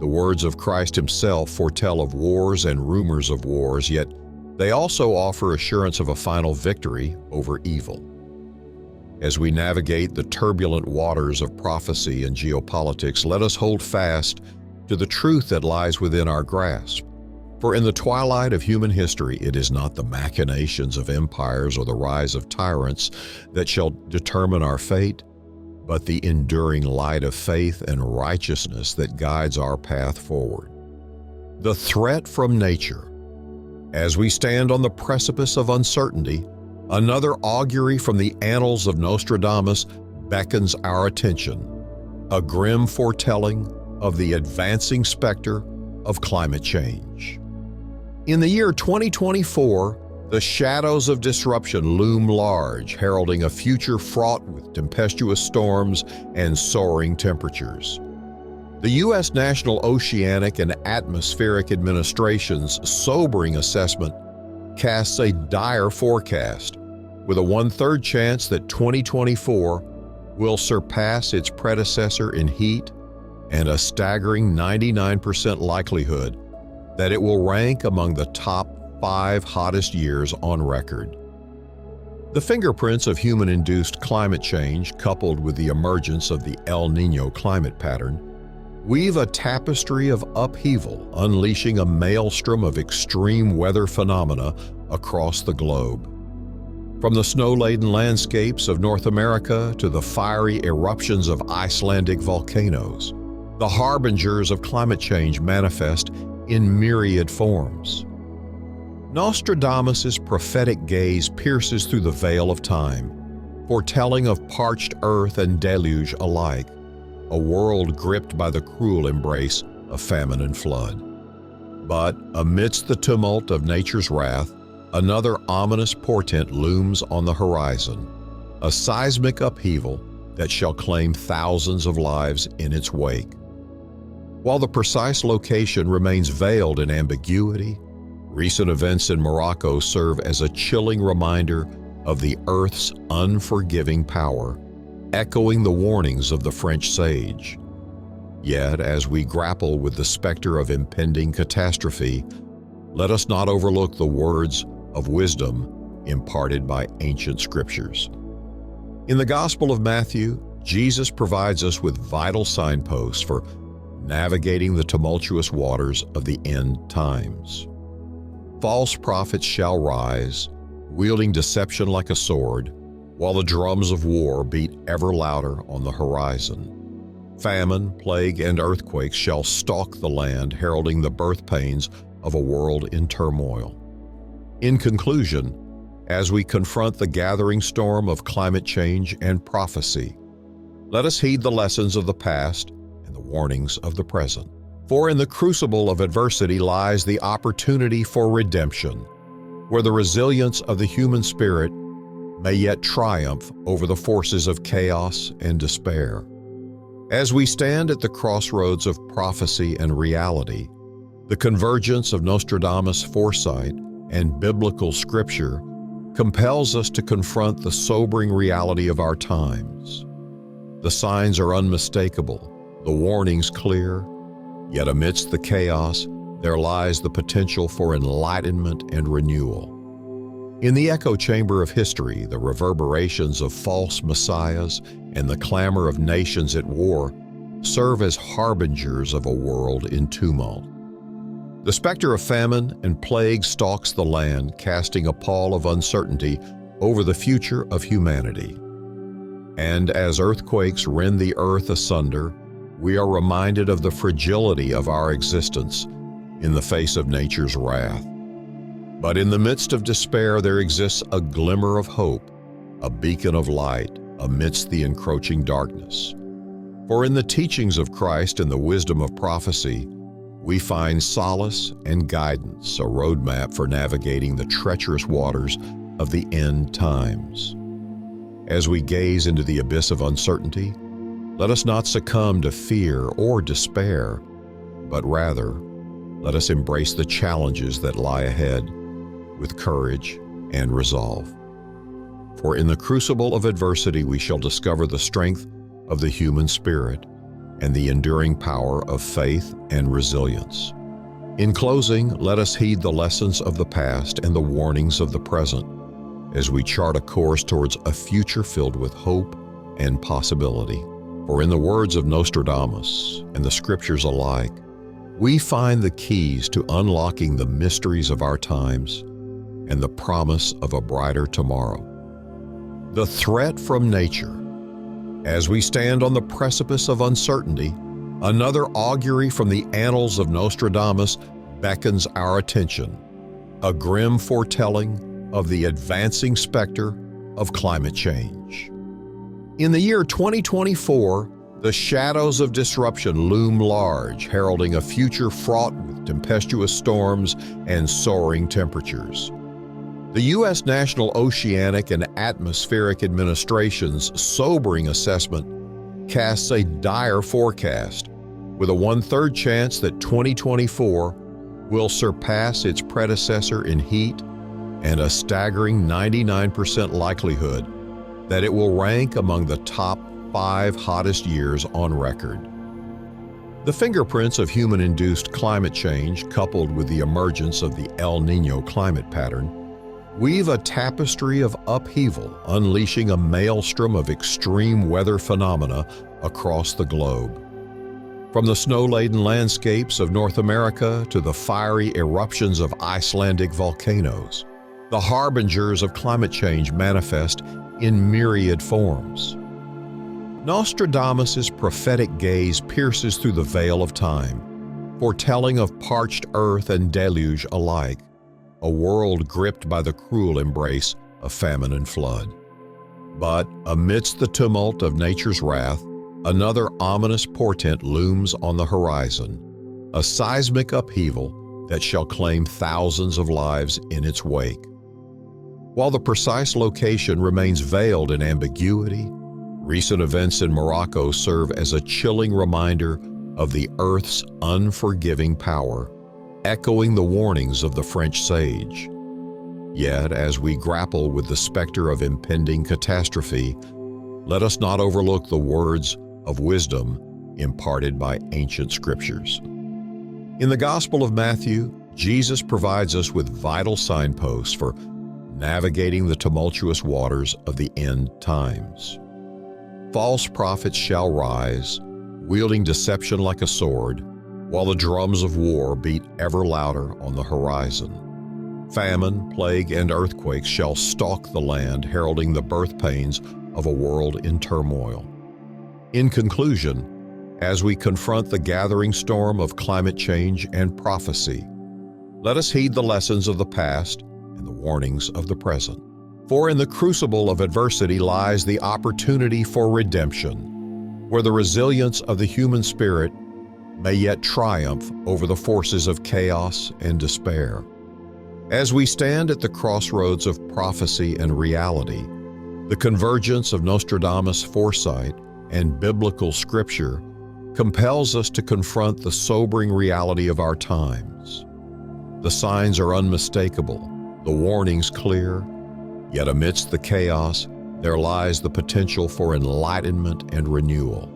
The words of Christ himself foretell of wars and rumors of wars, yet they also offer assurance of a final victory over evil. As we navigate the turbulent waters of prophecy and geopolitics, let us hold fast to the truth that lies within our grasp. For in the twilight of human history, it is not the machinations of empires or the rise of tyrants that shall determine our fate, but the enduring light of faith and righteousness that guides our path forward. The threat from nature. As we stand on the precipice of uncertainty, another augury from the annals of Nostradamus beckons our attention: a grim foretelling of the advancing specter of climate change. In the year 2024, the shadows of disruption loom large, heralding a future fraught with tempestuous storms and soaring temperatures. The U.S. National Oceanic and Atmospheric Administration's sobering assessment casts a dire forecast, with a 1/3 chance that 2024 will surpass its predecessor in heat and a staggering 99% likelihood that it will rank among the top 5 hottest years on record. The fingerprints of human-induced climate change, coupled with the emergence of the El Niño climate pattern, weave a tapestry of upheaval, unleashing a maelstrom of extreme weather phenomena across the globe. From the snow-laden landscapes of North America to the fiery eruptions of Icelandic volcanoes, the harbingers of climate change manifest in myriad forms. Nostradamus' prophetic gaze pierces through the veil of time, foretelling of parched earth and deluge alike, a world gripped by the cruel embrace of famine and flood. But amidst the tumult of nature's wrath, another ominous portent looms on the horizon, a seismic upheaval that shall claim thousands of lives in its wake. While the precise location remains veiled in ambiguity, recent events in Morocco serve as a chilling reminder of the Earth's unforgiving power, echoing the warnings of the French sage. Yet, as we grapple with the specter of impending catastrophe, let us not overlook the words of wisdom imparted by ancient scriptures. In the Gospel of Matthew, Jesus provides us with vital signposts for navigating the tumultuous waters of the end times. False prophets shall rise, wielding deception like a sword, while the drums of war beat ever louder on the horizon. Famine, plague, and earthquakes shall stalk the land, heralding the birth pains of a world in turmoil. In conclusion, as we confront the gathering storm of climate change and prophecy, let us heed the lessons of the past and the warnings of the present. For in the crucible of adversity lies the opportunity for redemption, where the resilience of the human spirit may yet triumph over the forces of chaos and despair. As we stand at the crossroads of prophecy and reality, the convergence of Nostradamus' foresight and biblical scripture compels us to confront the sobering reality of our times. The signs are unmistakable, the warnings clear, yet amidst the chaos, there lies the potential for enlightenment and renewal. In the echo chamber of history, the reverberations of false messiahs and the clamor of nations at war serve as harbingers of a world in tumult. The specter of famine and plague stalks the land, casting a pall of uncertainty over the future of humanity. And as earthquakes rend the earth asunder, we are reminded of the fragility of our existence in the face of nature's wrath. But in the midst of despair, there exists a glimmer of hope, a beacon of light amidst the encroaching darkness. For in the teachings of Christ and the wisdom of prophecy, we find solace and guidance, a roadmap for navigating the treacherous waters of the end times. As we gaze into the abyss of uncertainty, let us not succumb to fear or despair, but rather, let us embrace the challenges that lie ahead with courage and resolve. For in the crucible of adversity we shall discover the strength of the human spirit and the enduring power of faith and resilience. In closing, let us heed the lessons of the past and the warnings of the present as we chart a course towards a future filled with hope and possibility. For in the words of Nostradamus and the scriptures alike, we find the keys to unlocking the mysteries of our times and the promise of a brighter tomorrow. The threat from nature. As we stand on the precipice of uncertainty, another augury from the annals of Nostradamus beckons our attention, a grim foretelling of the advancing specter of climate change. In the year 2024, The shadows of disruption loom large, heralding a future fraught with tempestuous storms and soaring temperatures. The U.S. National Oceanic and Atmospheric Administration's sobering assessment casts a dire forecast, with a 1/3 chance that 2024 will surpass its predecessor in heat and a staggering 99% likelihood that it will rank among the top 5 hottest years on record. The fingerprints of human-induced climate change, coupled with the emergence of the El Niño climate pattern, weave a tapestry of upheaval, unleashing a maelstrom of extreme weather phenomena across the globe. From the snow-laden landscapes of North America to the fiery eruptions of Icelandic volcanoes, the harbingers of climate change manifest in myriad forms. Nostradamus' prophetic gaze pierces through the veil of time, foretelling of parched earth and deluge alike, a world gripped by the cruel embrace of famine and flood. But amidst the tumult of nature's wrath, another ominous portent looms on the horizon, a seismic upheaval that shall claim thousands of lives in its wake. While the precise location remains veiled in ambiguity, recent events in Morocco serve as a chilling reminder of the Earth's unforgiving power, echoing the warnings of the French sage. Yet, as we grapple with the specter of impending catastrophe, let us not overlook the words of wisdom imparted by ancient scriptures. In the Gospel of Matthew, Jesus provides us with vital signposts for navigating the tumultuous waters of the end times. False prophets shall rise, wielding deception like a sword, while the drums of war beat ever louder on the horizon. Famine, plague, and earthquakes shall stalk the land, heralding the birth pains of a world in turmoil. In conclusion, as we confront the gathering storm of climate change and prophecy, let us heed the lessons of the past and the warnings of the present. For in the crucible of adversity lies the opportunity for redemption, where the resilience of the human spirit may yet triumph over the forces of chaos and despair. As we stand at the crossroads of prophecy and reality, the convergence of Nostradamus' foresight and biblical scripture compels us to confront the sobering reality of our times. The signs are unmistakable, the warnings clear, yet amidst the chaos, there lies the potential for enlightenment and renewal.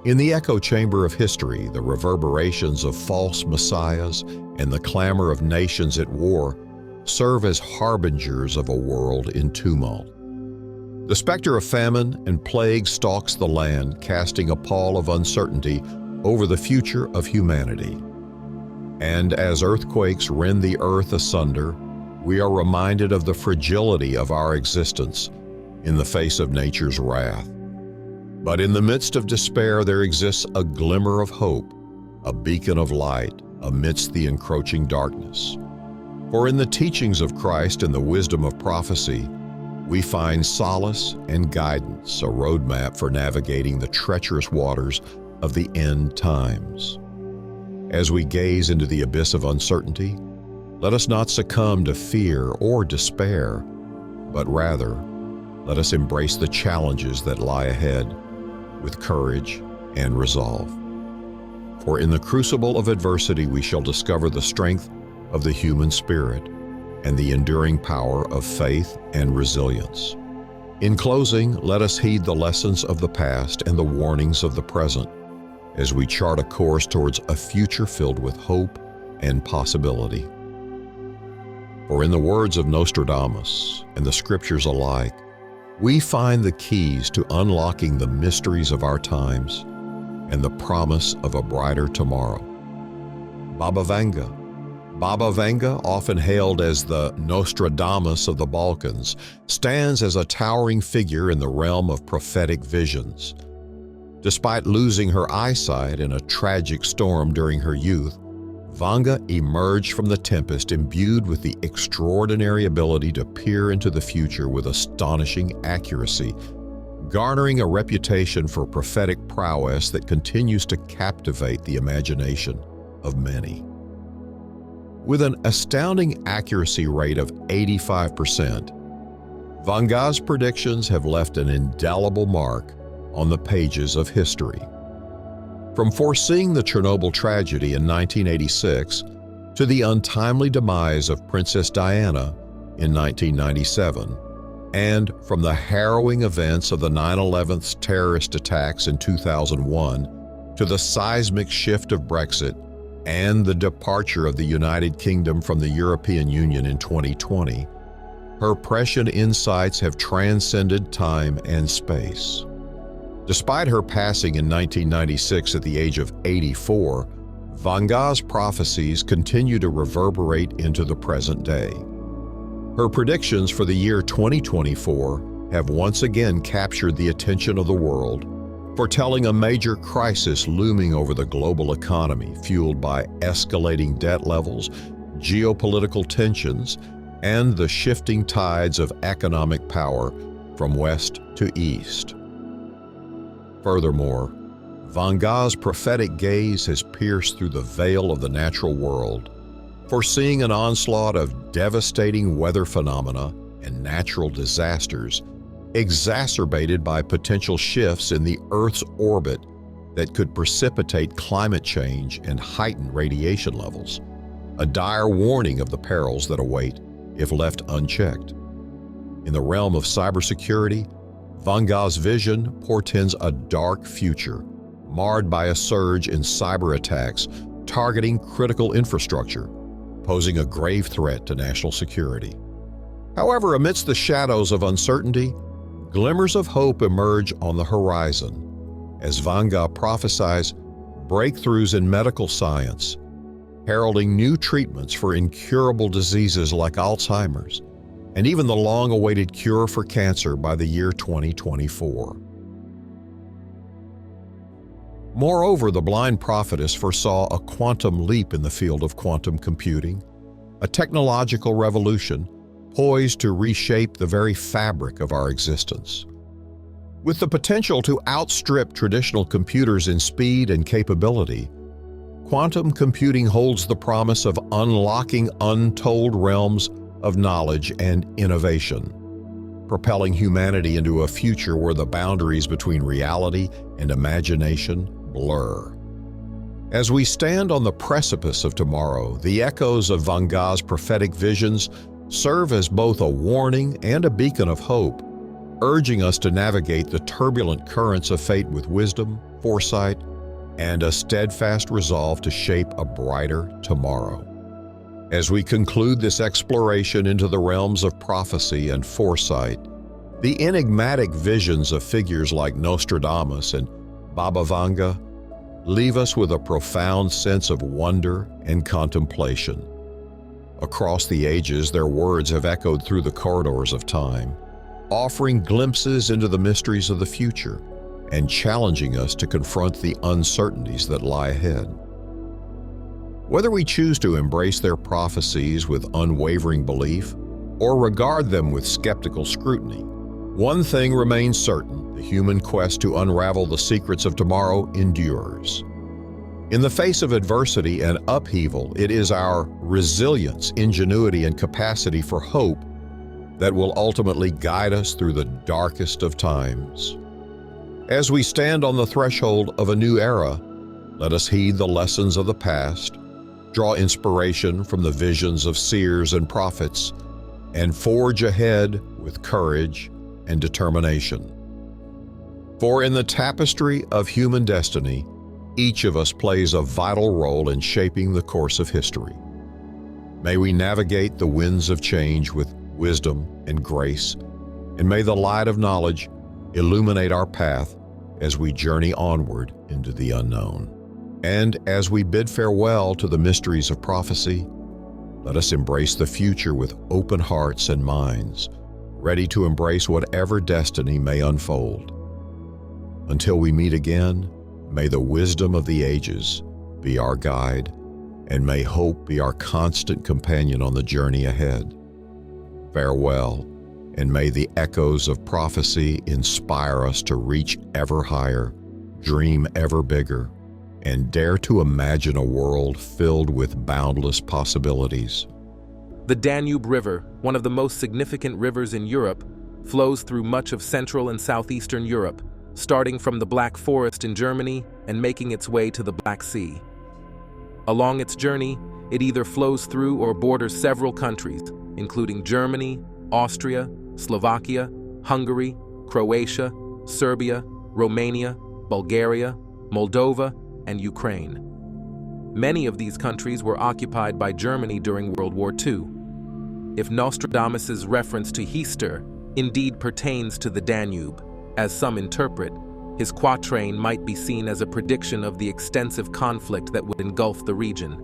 In the echo chamber of history, the reverberations of false messiahs and the clamor of nations at war serve as harbingers of a world in tumult. The specter of famine and plague stalks the land, casting a pall of uncertainty over the future of humanity. And as earthquakes rend the earth asunder, we are reminded of the fragility of our existence in the face of nature's wrath. But in the midst of despair, there exists a glimmer of hope, a beacon of light amidst the encroaching darkness. For in the teachings of Christ and the wisdom of prophecy, we find solace and guidance, a roadmap for navigating the treacherous waters of the end times. As we gaze into the abyss of uncertainty, let us not succumb to fear or despair, but rather, let us embrace the challenges that lie ahead with courage and resolve. For in the crucible of adversity, we shall discover the strength of the human spirit and the enduring power of faith and resilience. In closing, let us heed the lessons of the past and the warnings of the present as we chart a course towards a future filled with hope and possibility. For in the words of Nostradamus and the scriptures alike, we find the keys to unlocking the mysteries of our times and the promise of a brighter tomorrow. Baba Vanga. Baba Vanga, often hailed as the Nostradamus of the Balkans, stands as a towering figure in the realm of prophetic visions. Despite losing her eyesight in a tragic storm during her youth, Vanga emerged from the tempest imbued with the extraordinary ability to peer into the future with astonishing accuracy, garnering a reputation for prophetic prowess that continues to captivate the imagination of many. With an astounding accuracy rate of 85%, Vanga's predictions have left an indelible mark on the pages of history. From foreseeing the Chernobyl tragedy in 1986 to the untimely demise of Princess Diana in 1997, and from the harrowing events of the 9/11 terrorist attacks in 2001 to the seismic shift of Brexit and the departure of the United Kingdom from the European Union in 2020, her prescient insights have transcended time and space. Despite her passing in 1996 at the age of 84, Vanga's prophecies continue to reverberate into the present day. Her predictions for the year 2024 have once again captured the attention of the world, foretelling a major crisis looming over the global economy, fueled by escalating debt levels, geopolitical tensions, and the shifting tides of economic power from west to east. Furthermore, Vanga's prophetic gaze has pierced through the veil of the natural world, foreseeing an onslaught of devastating weather phenomena and natural disasters exacerbated by potential shifts in the Earth's orbit that could precipitate climate change and heighten radiation levels, a dire warning of the perils that await if left unchecked. In the realm of cybersecurity, Vanga's vision portends a dark future marred by a surge in cyber attacks targeting critical infrastructure, posing a grave threat to national security. However, amidst the shadows of uncertainty, glimmers of hope emerge on the horizon as Vanga prophesies breakthroughs in medical science, heralding new treatments for incurable diseases like Alzheimer's, and even the long-awaited cure for cancer by the year 2024. Moreover, the blind prophetess foresaw a quantum leap in the field of quantum computing, a technological revolution poised to reshape the very fabric of our existence. With the potential to outstrip traditional computers in speed and capability, quantum computing holds the promise of unlocking untold realms of knowledge and innovation, propelling humanity into a future where the boundaries between reality and imagination blur. As we stand on the precipice of tomorrow, the echoes of Vanga's prophetic visions serve as both a warning and a beacon of hope, urging us to navigate the turbulent currents of fate with wisdom, foresight, and a steadfast resolve to shape a brighter tomorrow. As we conclude this exploration into the realms of prophecy and foresight, the enigmatic visions of figures like Nostradamus and Baba Vanga leave us with a profound sense of wonder and contemplation. Across the ages, their words have echoed through the corridors of time, offering glimpses into the mysteries of the future and challenging us to confront the uncertainties that lie ahead. Whether we choose to embrace their prophecies with unwavering belief or regard them with skeptical scrutiny, one thing remains certain: the human quest to unravel the secrets of tomorrow endures. In the face of adversity and upheaval, it is our resilience, ingenuity, and capacity for hope that will ultimately guide us through the darkest of times. As we stand on the threshold of a new era, let us heed the lessons of the past, draw inspiration from the visions of seers and prophets, and forge ahead with courage and determination. For in the tapestry of human destiny, each of us plays a vital role in shaping the course of history. May we navigate the winds of change with wisdom and grace, and may the light of knowledge illuminate our path as we journey onward into the unknown. And as we bid farewell to the mysteries of prophecy, let us embrace the future with open hearts and minds, ready to embrace whatever destiny may unfold. Until we meet again, may the wisdom of the ages be our guide, and may hope be our constant companion on the journey ahead. Farewell, and may the echoes of prophecy inspire us to reach ever higher, dream ever bigger, and dare to imagine a world filled with boundless possibilities. The Danube River, one of the most significant rivers in Europe, flows through much of Central and Southeastern Europe, starting from the Black Forest in Germany and making its way to the Black Sea. Along its journey, it either flows through or borders several countries, including Germany, Austria, Slovakia, Hungary, Croatia, Serbia, Romania, Bulgaria, Moldova, and Ukraine. Many of these countries were occupied by Germany during World War II. If Nostradamus's reference to Easter indeed pertains to the Danube, as some interpret, his quatrain might be seen as a prediction of the extensive conflict that would engulf the region.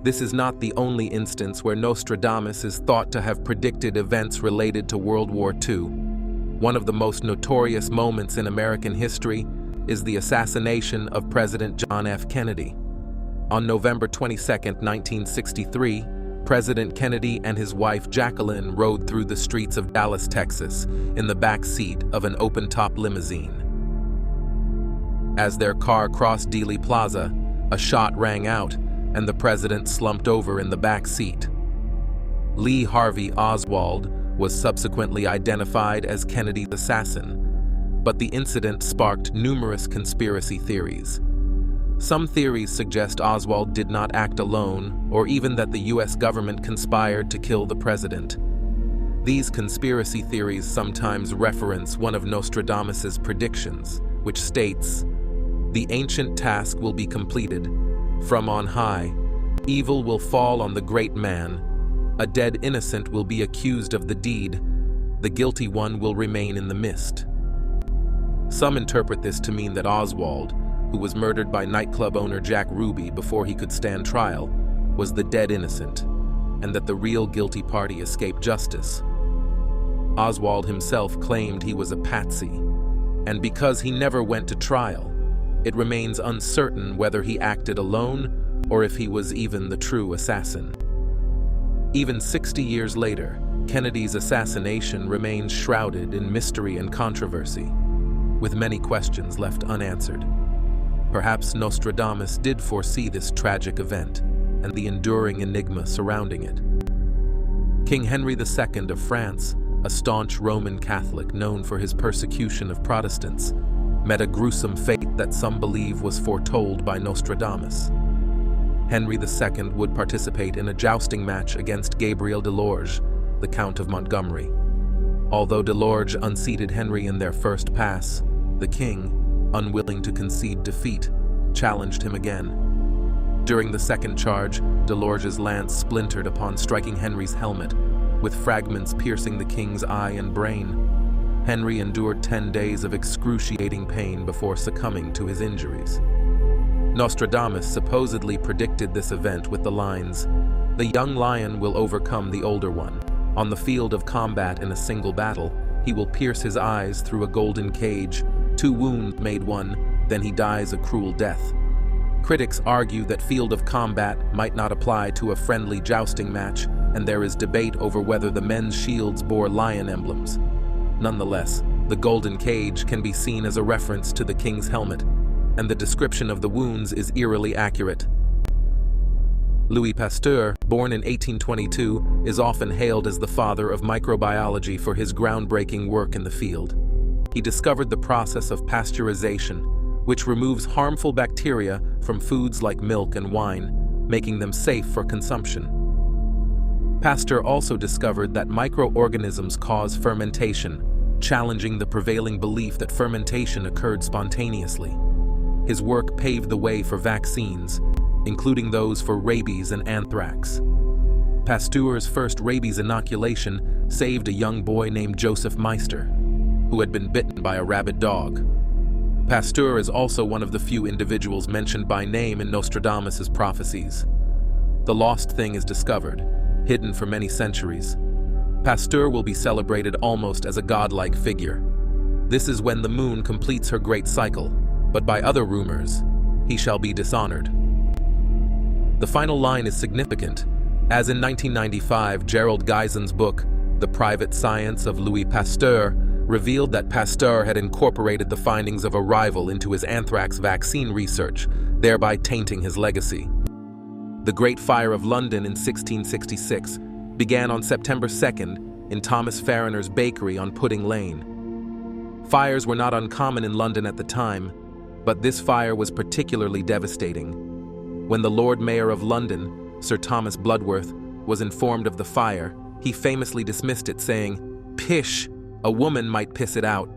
This is not the only instance where Nostradamus is thought to have predicted events related to World War II. One of the most notorious moments in American history is the assassination of President John F. Kennedy. On November 22, 1963, President Kennedy and his wife Jacqueline rode through the streets of Dallas, Texas, in the back seat of an open-top limousine. As their car crossed Dealey Plaza, a shot rang out, and the president slumped over in the back seat. Lee Harvey Oswald was subsequently identified as Kennedy's assassin, but the incident sparked numerous conspiracy theories. Some theories suggest Oswald did not act alone, or even that the U.S. government conspired to kill the president. These conspiracy theories sometimes reference one of Nostradamus's predictions, which states, "The ancient task will be completed. From on high, evil will fall on the great man. A dead innocent will be accused of the deed. The guilty one will remain in the mist." Some interpret this to mean that Oswald, who was murdered by nightclub owner Jack Ruby before he could stand trial, was the dead innocent, and that the real guilty party escaped justice. Oswald himself claimed he was a patsy, and because he never went to trial, it remains uncertain whether he acted alone or if he was even the true assassin. Even 60 years later, Kennedy's assassination remains shrouded in mystery and controversy, with many questions left unanswered. Perhaps Nostradamus did foresee this tragic event and the enduring enigma surrounding it. King Henry II of France, a staunch Roman Catholic known for his persecution of Protestants, met a gruesome fate that some believe was foretold by Nostradamus. Henry II would participate in a jousting match against Gabriel de Lorge, the Count of Montgomery. Although de Lorge unseated Henry in their first pass, the king, unwilling to concede defeat, challenged him again. During the second charge, de Lorge's lance splintered upon striking Henry's helmet, with fragments piercing the king's eye and brain. Henry endured 10 days of excruciating pain before succumbing to his injuries. Nostradamus supposedly predicted this event with the lines, "The young lion will overcome the older one. On the field of combat in a single battle, he will pierce his eyes through a golden cage. 2 wounds made one, then he dies a cruel death." Critics argue that field of combat might not apply to a friendly jousting match, and there is debate over whether the men's shields bore lion emblems. Nonetheless, the golden cage can be seen as a reference to the king's helmet, and the description of the wounds is eerily accurate. Louis Pasteur, born in 1822, is often hailed as the father of microbiology for his groundbreaking work in the field. He discovered the process of pasteurization, which removes harmful bacteria from foods like milk and wine, making them safe for consumption. Pasteur also discovered that microorganisms cause fermentation, challenging the prevailing belief that fermentation occurred spontaneously. His work paved the way for vaccines, including those for rabies and anthrax. Pasteur's first rabies inoculation saved a young boy named Joseph Meister, who had been bitten by a rabid dog. Pasteur is also one of the few individuals mentioned by name in Nostradamus's prophecies. The lost thing is discovered, hidden for many centuries. Pasteur will be celebrated almost as a godlike figure. This is when the moon completes her great cycle, but by other rumors, he shall be dishonored. The final line is significant, as in 1995, Gerald Geisen's book, The Private Science of Louis Pasteur, revealed that Pasteur had incorporated the findings of a rival into his anthrax vaccine research, thereby tainting his legacy. The Great Fire of London in 1666 began on September 2nd in Thomas Farriner's bakery on Pudding Lane. Fires were not uncommon in London at the time, but this fire was particularly devastating. When the Lord Mayor of London, Sir Thomas Bloodworth, was informed of the fire, he famously dismissed it, saying, "Pish, a woman might piss it out."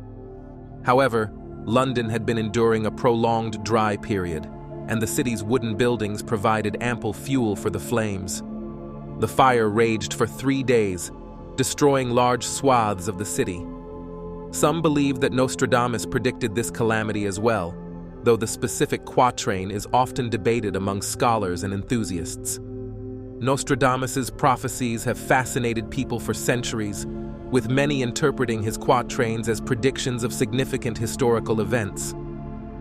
However, London had been enduring a prolonged dry period, and the city's wooden buildings provided ample fuel for the flames. The fire raged for 3 days, destroying large swaths of the city. Some believe that Nostradamus predicted this calamity as well, though the specific quatrain is often debated among scholars and enthusiasts. Nostradamus's prophecies have fascinated people for centuries, with many interpreting his quatrains as predictions of significant historical events.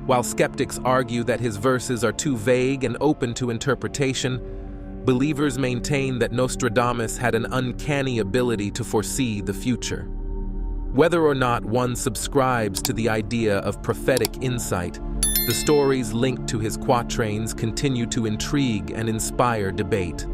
While skeptics argue that his verses are too vague and open to interpretation, believers maintain that Nostradamus had an uncanny ability to foresee the future. Whether or not one subscribes to the idea of prophetic insight, the stories linked to his quatrains continue to intrigue and inspire debate.